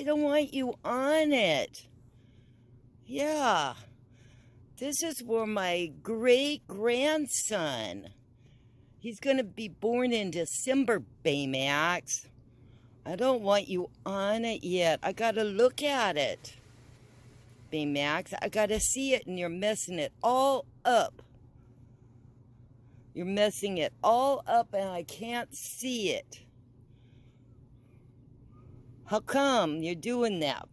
I don't want you on it. Yeah. This is for my great-grandson. He's going to be born in December, Baymax. I don't want you on it yet. I got to look at it, Baymax. I got to see it, and you're messing it all up. You're messing it all up, and I can't see it. How come you're doing that?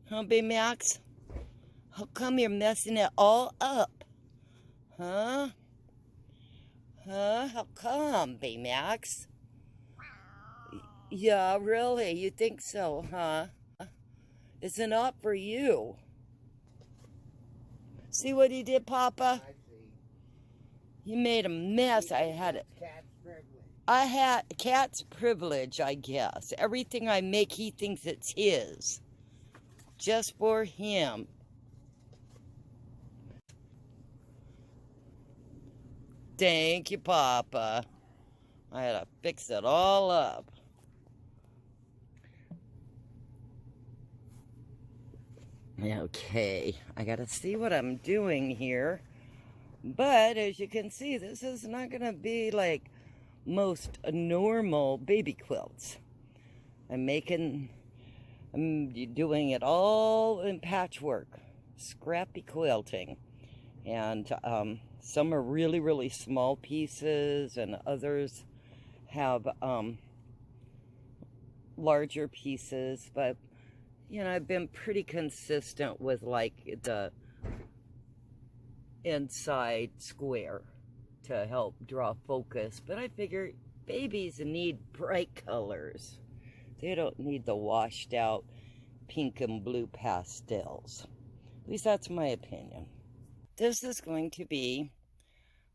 Huh, Baymax? How come you're messing it all up? Huh? Huh? How come, Baymax? Yeah, really? You think so, huh? It's not for you. See what he did, Papa? I see. He made a mess. I had it. Cat's privilege. I had cat's privilege, I guess. Everything I make, he thinks it's his. Just for him. Thank you, Papa. I had to fix it all up. Okay, I gotta see what I'm doing here. But as you can see, this is not gonna be like most normal baby quilts. I'm doing it all in patchwork, scrappy quilting. And some are really, really small pieces, and others have larger pieces. But, you know, I've been pretty consistent with, like, the inside square to help draw focus. But I figure babies need bright colors. They don't need the washed out pink and blue pastels. At least that's my opinion. This is going to be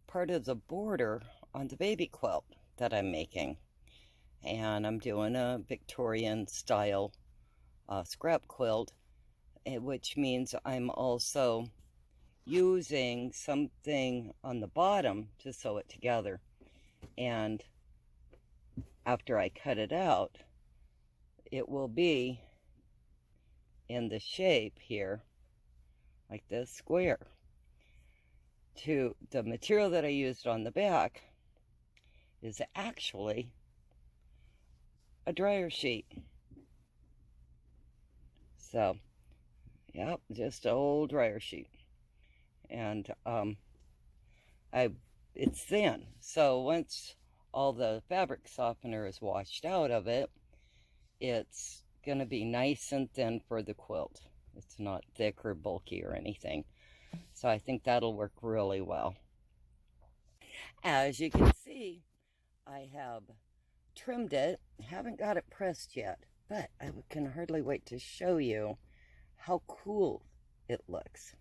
part of the border on the baby quilt that I'm making. And I'm doing a Victorian style scrap quilt, which means I'm also using something on the bottom to sew it together. And after I cut it out, it will be in the shape here, like this square. To the material that I used on the back is actually a dryer sheet. So, yep, just an old dryer sheet. And it's thin. So once all the fabric softener is washed out of it, it's going to be nice and thin for the quilt. It's not thick or bulky or anything. So I think that'll work really well. As you can see, I have trimmed it. Haven't got it pressed yet, but I can hardly wait to show you how cool it looks.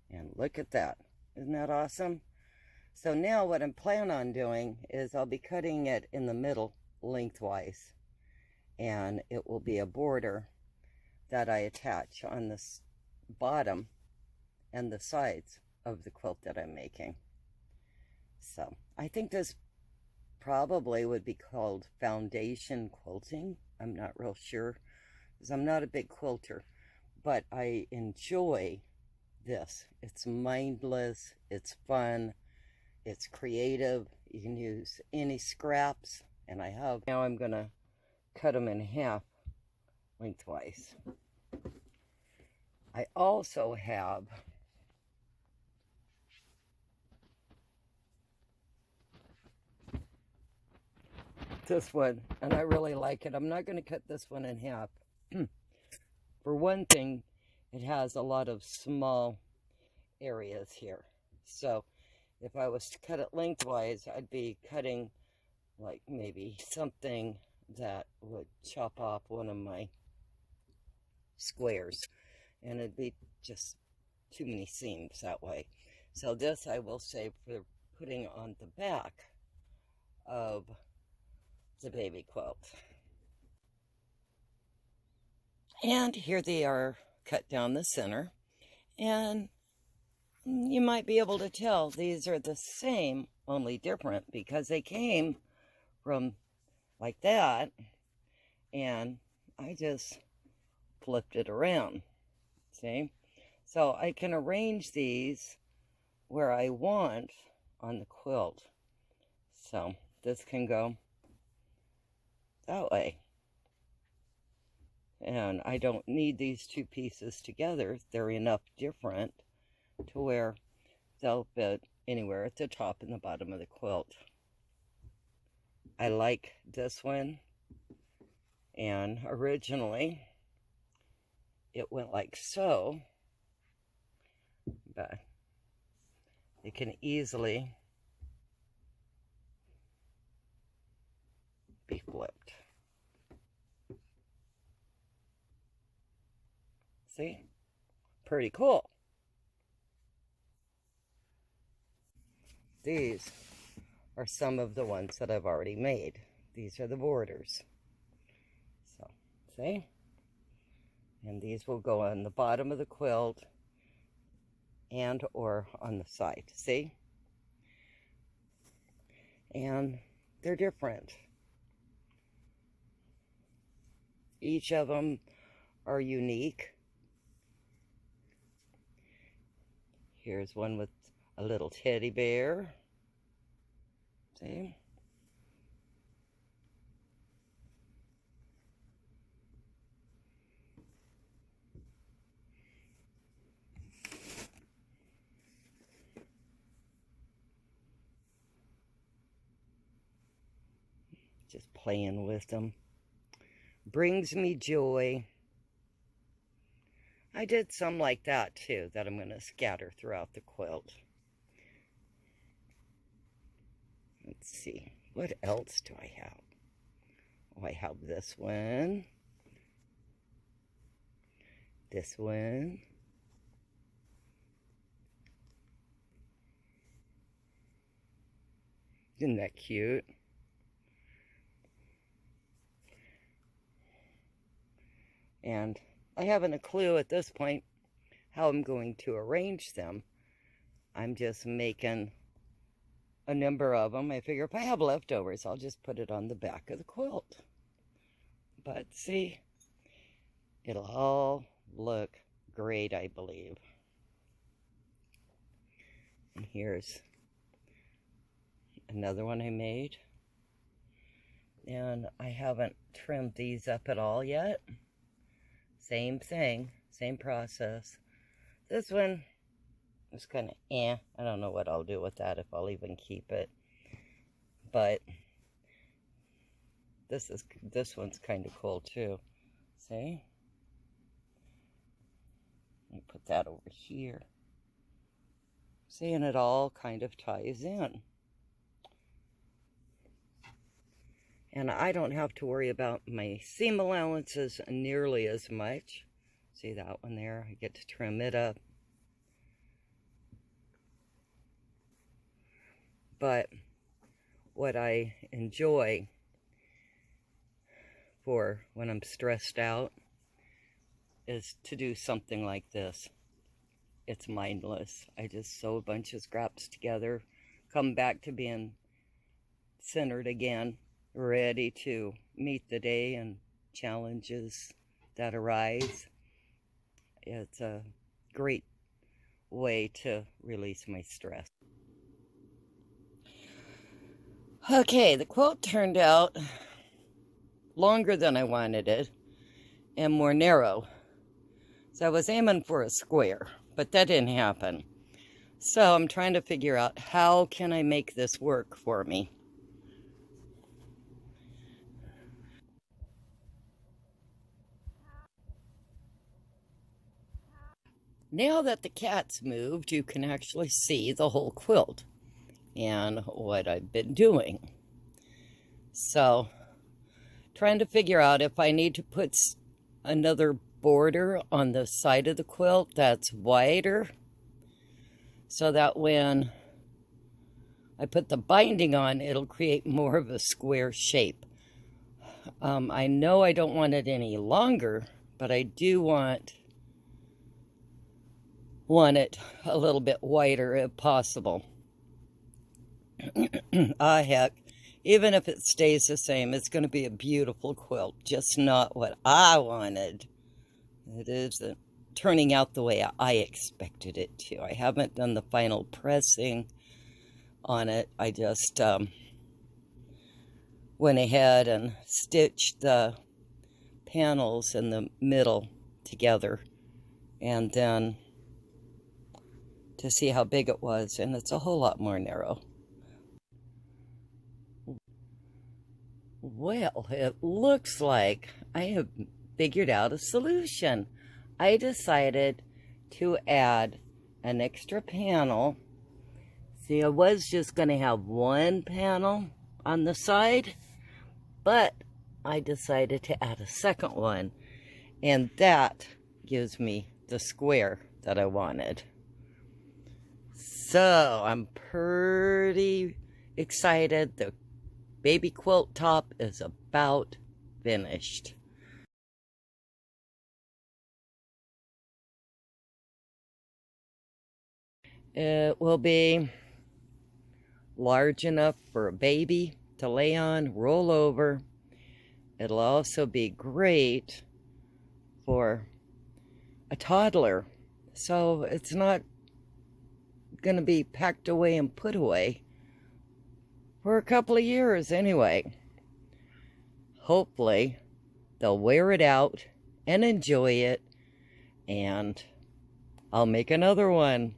And look at that. Isn't that awesome? So now what I'm planning on doing is I'll be cutting it in the middle lengthwise, and it will be a border that I attach on the bottom and the sides of the quilt that I'm making. So I think this probably would be called foundation quilting. I'm not real sure, because I'm not a big quilter, but I enjoy this. It's mindless, it's fun, it's creative. You can use any scraps, and I have. Now I'm gonna cut them in half lengthwise. I also have this one, and I really like it. I'm not going to cut this one in half. For one thing, it has a lot of small areas here. So if I was to cut it lengthwise, I'd be cutting like maybe something that would chop off one of my squares, and it'd be just too many seams that way. So this I will save for putting on the back of the baby quilt. And here they are cut down the center, and you might be able to tell these are the same, only different, because they came from like that and I just flipped it around. See? So I can arrange these where I want on the quilt. So this can go that way. And I don't need these two pieces together. They're enough different to where they'll fit anywhere at the top and the bottom of the quilt. I like this one. And originally it went like so, but it can easily be flipped. See? Pretty cool. These are some of the ones that I've already made. These are the borders. So, see? And these will go on the bottom of the quilt and or on the side. See? And they're different. Each of them are unique. Here's one with a little teddy bear. See? Just playing with them. Brings me joy. I did some like that too, that I'm going to scatter throughout the quilt. Let's see, what else do I have? Oh, I have this one. This one. Isn't that cute? And I haven't a clue at this point how I'm going to arrange them. I'm just making a number of them. I figure if I have leftovers, I'll just put it on the back of the quilt. But see, it'll all look great, I believe. And here's another one I made. And I haven't trimmed these up at all yet. Same thing, same process. This one is kind of I don't know what I'll do with that, if I'll even keep it. But this one's kind of cool too. See? Let me put that over here. See, and it all kind of ties in. And I don't have to worry about my seam allowances nearly as much. See that one there? I get to trim it up. But what I enjoy for when I'm stressed out is to do something like this. It's mindless. I just sew a bunch of scraps together, come back to being centered again, ready to meet the day and challenges that arise. It's a great way to release my stress. Okay, the quilt turned out longer than I wanted it and more narrow. So I was aiming for a square, but that didn't happen. So I'm trying to figure out how can I make this work for me. Now that the cat's moved, you can actually see the whole quilt and what I've been doing. So, trying to figure out if I need to put another border on the side of the quilt that's wider, so that when I put the binding on, it'll create more of a square shape. I know I don't want it any longer, but I do want it a little bit wider if possible. Ah, heck, Even if it stays the same, it's going to be a beautiful quilt, just not what I wanted. It isn't turning out the way I expected it to. I haven't done the final pressing on it. I just went ahead and stitched the panels in the middle together, and then to see how big it was, and it's a whole lot more narrow. Well, it looks like I have figured out a solution. I decided to add an extra panel. See, I was just going to have one panel on the side, but I decided to add a second one, and that gives me the square that I wanted. So I'm pretty excited. The baby quilt top is about finished. It will be large enough for a baby to lay on, roll over. It'll also be great for a toddler. So it's not going to be packed away and put away for a couple of years anyway. Hopefully they'll wear it out and enjoy it, and I'll make another one.